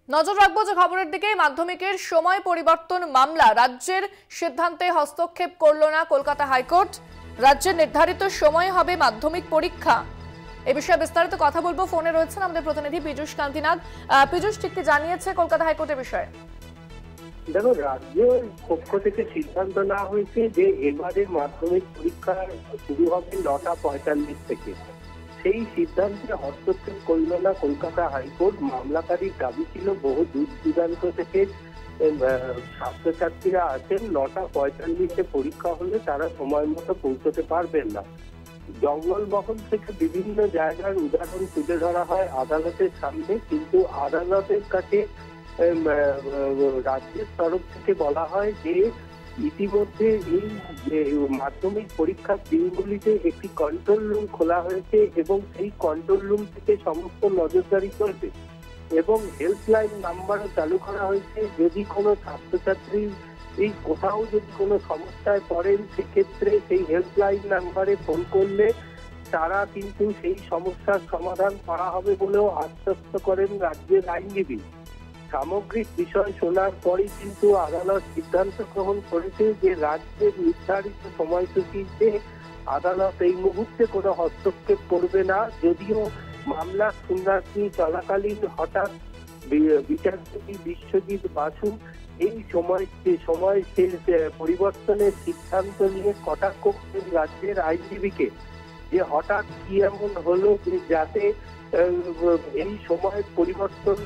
নজর রাখবো যে খবরের দিকে মাধ্যমিকের সময় পরিবর্তন মামলা রাজ্যের সিদ্ধান্তে হস্তক্ষেপ করল না কলকাতা হাইকোর্ট। রাজ্যের নির্ধারিত সময় হবে মাধ্যমিক পরীক্ষা। এ বিষয়ে বিস্তারিত কথা বলবো। ফোনে রয়েছেন আমাদের প্রতিনিধি পীযূষ কান্তিনাগ। পীযূষ, ঠিক কি জানিয়েছে কলকাতা হাইকোর্টের বিষয়ে? দেখো, রাজ্যের পক্ষ থেকে সিদ্ধান্ত নেওয়া হয়েছে যে এবারে মাধ্যমিক পরীক্ষা শুরু হবে 9:45 থেকে। সেই সিদ্ধান্তে হস্তক্ষেপ করল না কলকাতা হাইকোর্ট। মামলাকারীর দাবি ছিল বহু দূর দূরান্ত থেকে ছাত্রছাত্রীরা আছেন, 9:45 পরীক্ষা হলে তারা সময় মতো পৌঁছতে পারবেন না। জঙ্গলমহল থেকে বিভিন্ন জায়গার উদাহরণ তুলে ধরা হয় আদালতের সামনে, কিন্তু আদালতের কাছে রাজ্যের তরফ থেকে বলা হয় যে ইতিমধ্যে এই মাধ্যমিক পরীক্ষার দিনগুলিতে একটি কন্ট্রোল রুম খোলা হয়েছে এবং সেই কন্ট্রোল রুম থেকে সমস্ত নজরদারি চলবে এবং হেল্পলাইন নাম্বারও চালু করা হয়েছে। যদি কোনো ছাত্রছাত্রী এই কোথাও যদি কোনো সমস্যায় পড়েন, সেক্ষেত্রে সেই হেল্পলাইন নাম্বারে ফোন করলে তারা কিন্তু সেই সমস্যার সমাধান করা হবে বলেও আশ্বস্ত করেন রাজ্যের আইনজীবী। সামগ্রিক বিষয় শোনার পরই কিন্তু আদালত সিদ্ধান্ত গ্রহণ করেছে যে রাজ্যের নির্ধারিত সময়সূচিতে আদালত এই মুহূর্তে কোনো হস্তক্ষেপ করবে না। যদিও মামলার শুনানি চলাকালীন হঠাৎ বিচারপতি বিশ্বজিৎ বাসু এই সময় পরিবর্তনের সিদ্ধান্ত নিয়ে কটাক্ষ করেন রাজ্যের আইনজীবীকে, যে হঠাৎ কি এমন হলো যে যাতে এই সময় পরিবর্তন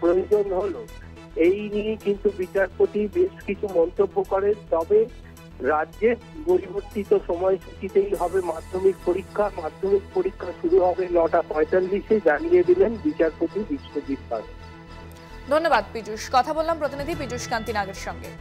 প্রয়োজন হলো। এই নিয়ে কিন্তু বিচারপতি বেশ কিছু মন্তব্য করেন। তবে রাজ্যের পরিবর্তিত সময়সূচিতেই হবে মাধ্যমিক পরীক্ষা। মাধ্যমিক পরীক্ষা শুরু হবে 9:45 জানিয়ে দিলেন বিচারপতি বিশ্বজিৎ বাসু। ধন্যবাদ পীযূষ। কথা বললাম প্রতিনিধি পীযূষ কান্তিনাগের সঙ্গে।